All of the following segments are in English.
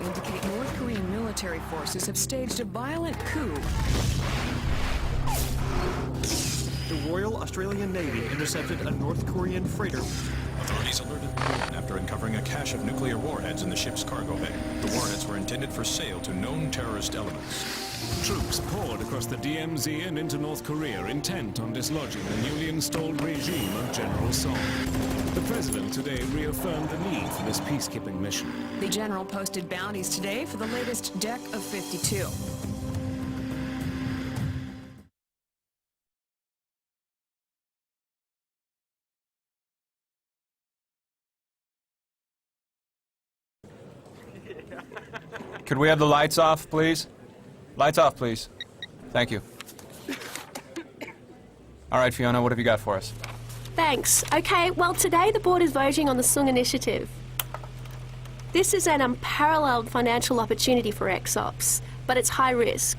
indicate North Korean military forces have staged a violent coup. The Royal Australian Navy intercepted a North Korean freighter. Authorities alerted the Queen after uncovering a cache of nuclear warheads in the ship's cargo bay. The warheads were intended for sale to known terrorist elements. Troops poured across the DMZ and into North Korea, intent on dislodging the newly installed regime of General Song. The president today reaffirmed the need for this peacekeeping mission. The general posted bounties today for the latest deck of 52. Could we have the lights off, please? Lights off, please. Thank you. All right, Fiona, what have you got for us? Thanks. Okay, well, today the board is voting on the Sung Initiative. This is an unparalleled financial opportunity for XOPS, but it's high risk.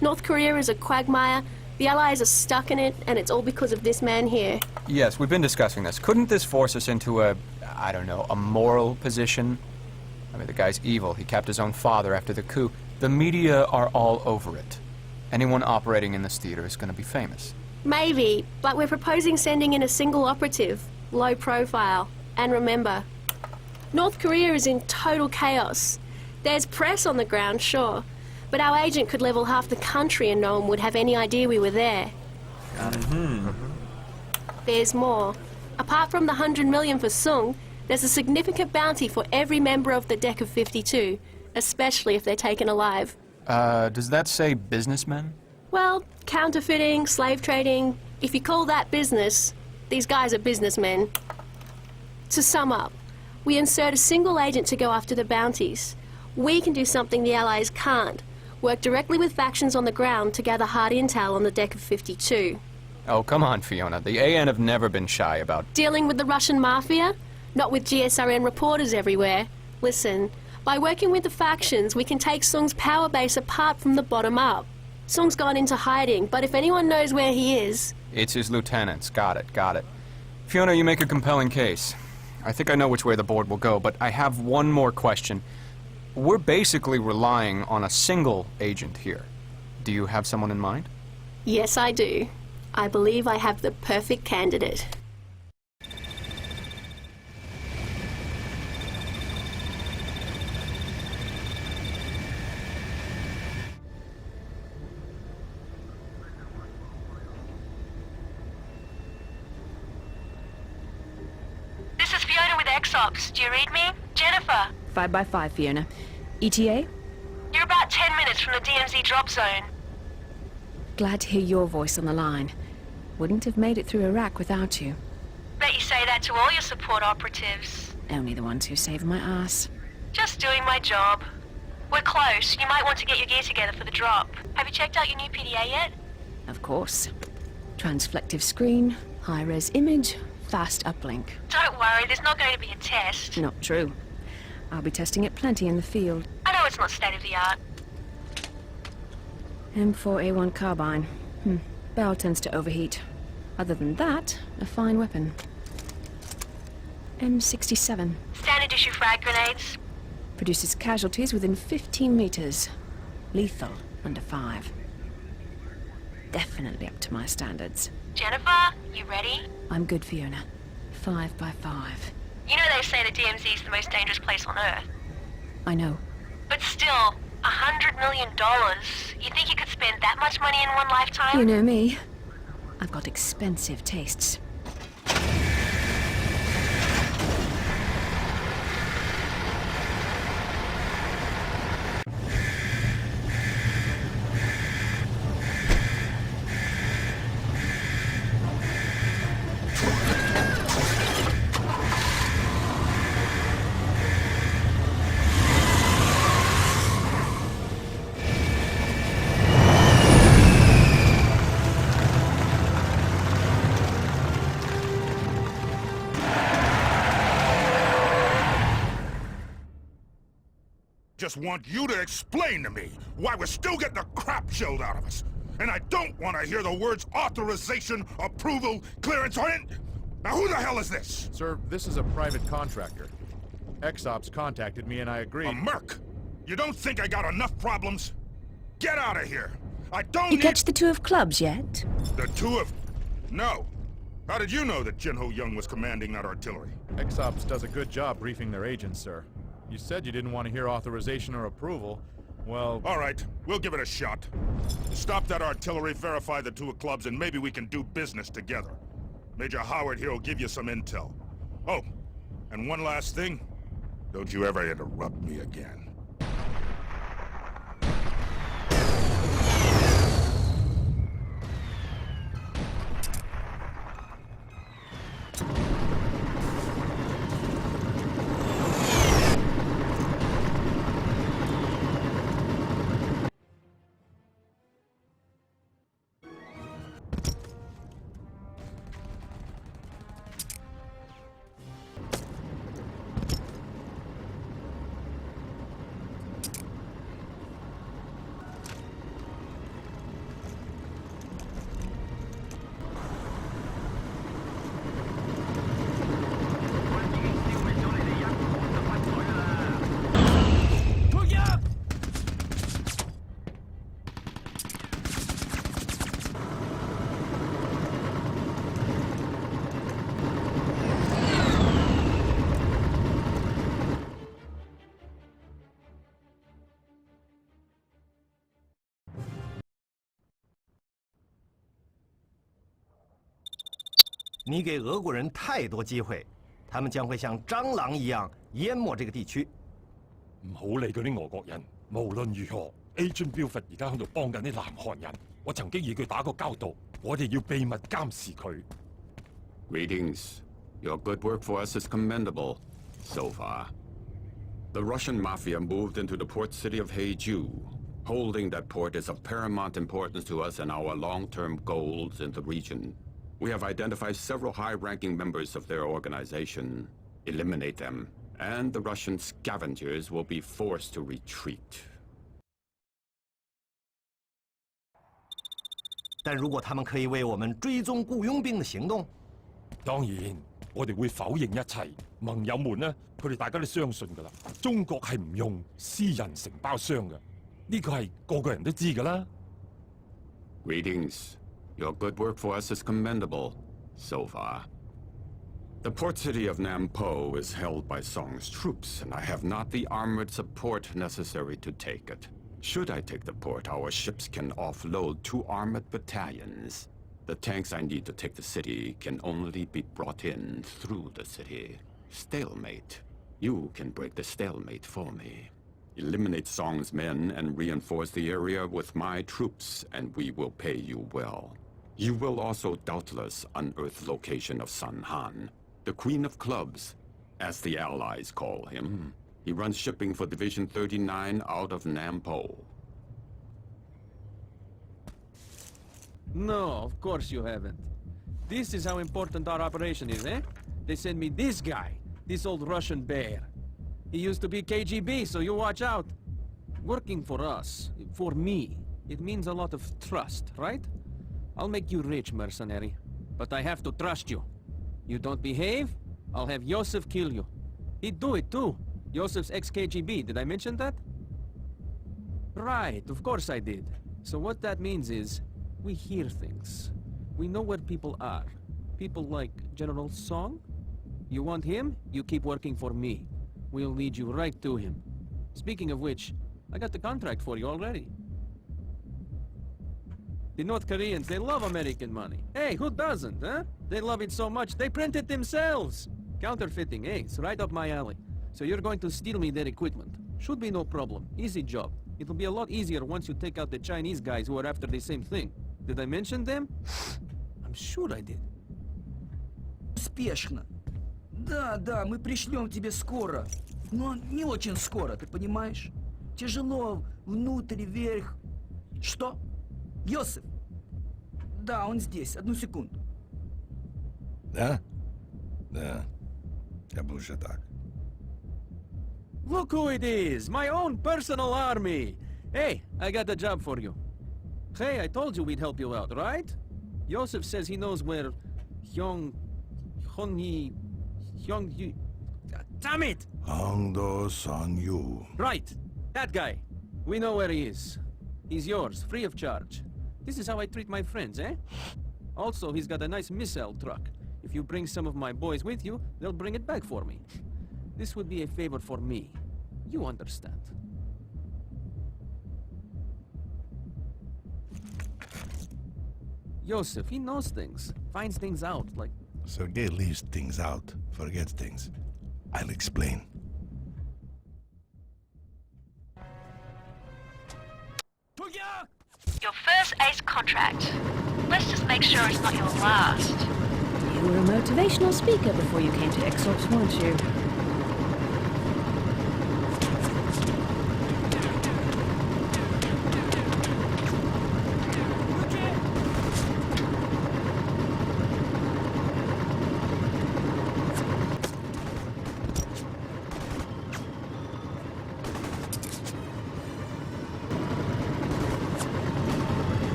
North Korea is a quagmire, the Allies are stuck in it, and it's all because of this man here. Yes, we've been discussing this. Couldn't this force us into a, I don't know, a moral position? I mean, the guy's evil. He capped his own father after the coup. The media are all over it. Anyone operating in this theater is going to be famous. Maybe, but we're proposing sending in a single operative, low profile. And remember, North Korea is in total chaos. There's press on the ground, sure, but our agent could level half the country and no one would have any idea we were there. Got it. There's more. Apart from the 100 million for Sung, there's a significant bounty for every member of the deck of 52, especially if they're taken alive. Does that say businessmen? Well, counterfeiting, slave trading, if you call that business, these guys are businessmen. To sum up, we insert a single agent to go after the bounties. We can do something the Allies can't, work directly with factions on the ground to gather hard intel on the deck of 52. Oh, come on, Fiona. The AN have never been shy about... Dealing with the Russian mafia? Not with GSRN reporters everywhere. Listen, by working with the factions, we can take Sung's power base apart from the bottom up. Sung's gone into hiding, but if anyone knows where he is... It's his lieutenants. Got it, got it. Fiona, you make a compelling case. I think I know which way the board will go, but I have one more question. We're basically relying on a single agent here. Do you have someone in mind? Yes, I do. I believe I have the perfect candidate. This is Fiona with XOPS. Do you read me? Jennifer. 5 by 5, Fiona. ETA? You're about 10 minutes from the DMZ drop zone. Glad to hear your voice on the line. Wouldn't have made it through Iraq without you. Bet you say that to all your support operatives. Only the ones who saved my ass. Just doing my job. We're close. You might want to get your gear together for the drop. Have you checked out your new PDA yet? Of course. Transflective screen, high-res image, fast uplink. Don't worry, there's not going to be a test. Not true. I'll be testing it plenty in the field. I know it's not state-of-the-art. M4A1 carbine. Barrel tends to overheat. Other than that, a fine weapon. M67. Standard issue frag grenades. Produces casualties within 15 meters. Lethal under 5. Definitely up to my standards. Jennifer, you ready? I'm good, Fiona. 5 by 5. You know they say the DMZ is the most dangerous place on Earth. I know. But still, $100 million. You think you could spend that much money in one lifetime? You know me. I've got expensive tastes. Just want you to explain to me why we're still getting the crap shelled out of us. And I don't want to hear the words authorization, approval, clearance on it. Now who the hell is this? Sir, this is a private contractor. XOPS contacted me and I agreed. A merc? You don't think I got enough problems? Get out of here! I don't You need... catch the two of clubs yet? The two of... No. How did you know that Jinho Young was commanding that artillery? X-Ops does a good job briefing their agents, sir. You said you didn't want to hear authorization or approval. Well... All right, we'll give it a shot. Stop that artillery, verify the two of clubs, and maybe we can do business together. Major Howard here will give you some intel. Oh, and one last thing. Don't you ever interrupt me again.你给俄国人太多機會，他們將會像蟑螂一樣淹沒這個地區。唔好理嗰啲俄國人，無論如何 ，Agent Buford 而家喺度幫緊啲南韓人。我曾經與佢打過交道，我哋要秘密監視佢。Greetings. Your good work for us is commendable, so far. The Russian mafia moved into the port city of Haeju. Holding that port is of paramount importance to us and our long-term goals in the region. We have identified several high-ranking members of their organization. Eliminate them, and the Russian scavengers will be forced to retreat. 但如果他們可以為我們追蹤僱傭兵的行動，當然我哋會否認一切。盟友們呢，佢哋大家都相信㗎啦。中國係唔用私人承包商嘅，呢個係個個人都知㗎啦。Greetings. Your good work for us is commendable, so far. The port city of Nampo is held by Song's troops, and I have not the armored support necessary to take it. Should I take the port, our ships can offload 2 armored battalions. The tanks I need to take the city can only be brought in through the city. Stalemate. You can break the stalemate for me. Eliminate Song's men and reinforce the area with my troops, and we will pay you well. You will also doubtless unearth location of Sun Han, the Queen of Clubs, as the Allies call him. He runs shipping for Division 39 out of Nampo. No, of course you haven't. This is how important our operation is, eh? They send me this guy, this old Russian bear. He used to be KGB, so you watch out. Working for us, for me, it means a lot of trust, right? I'll make you rich, mercenary, but I have to trust you. You don't behave, I'll have Yosef kill you. He'd do it too. Yosef's ex-KGB, did I mention that? Right, of course I did. So what that means is, we hear things. We know where people are. People like General Song. You want him? You keep working for me. We'll lead you right to him. Speaking of which, I got the contract for you already. The North Koreans, they love American money. Hey, who doesn't, huh? They love it so much, they print it themselves. Counterfeiting, hey, it's right up my alley. So you're going to steal me their equipment. Should be no problem. Easy job. It'll be a lot easier once you take out the Chinese guys who are after the same thing. Did I mention them? I'm sure I did. Спешно. Да, мы пришлем тебе скоро. Но не очень скоро, ты понимаешь? Тяжело, внутрь, вверх. Что? Йосиф? Да, он здесь. Одну секунду. Да? Да. Я был уже так. Look who it is! My own personal army! Hey, I got a job for you. Hey, I told you we'd help you out, right? Yosef says he knows where Hyung... Damn it! Hongdo Song-yu. Right. That guy. We know where he is. He's yours, free of charge. This is how I treat my friends, eh? Also, he's got a nice missile truck. If you bring some of my boys with you, they'll bring it back for me. This would be a favor for me. You understand. Joseph, he knows things. Finds things out, like... Sergei leaves things out, forgets things. I'll explain. Your first ace contract. Let's just make sure it's not your last. You were a motivational speaker before you came to Exops, weren't you?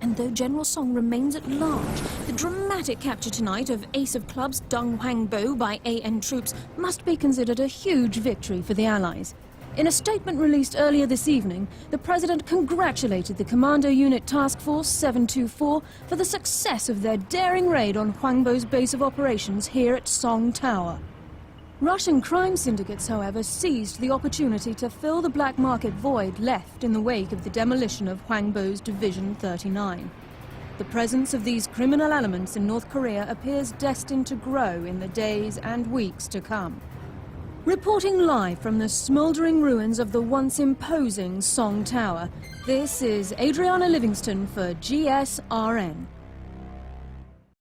And though General Song remains at large, the dramatic capture tonight of Ace of Clubs Deng Huangbo by AN troops must be considered a huge victory for the Allies. In a statement released earlier this evening, the President congratulated the Commando Unit Task Force 724 for the success of their daring raid on Huangbo's base of operations here at Song Tower. Russian crime syndicates, however, seized the opportunity to fill the black market void left in the wake of the demolition of Huangbo's Division 39. The presence of these criminal elements in North Korea appears destined to grow in the days and weeks to come. Reporting live from the smouldering ruins of the once imposing Song Tower, this is Adriana Livingston for GSRN.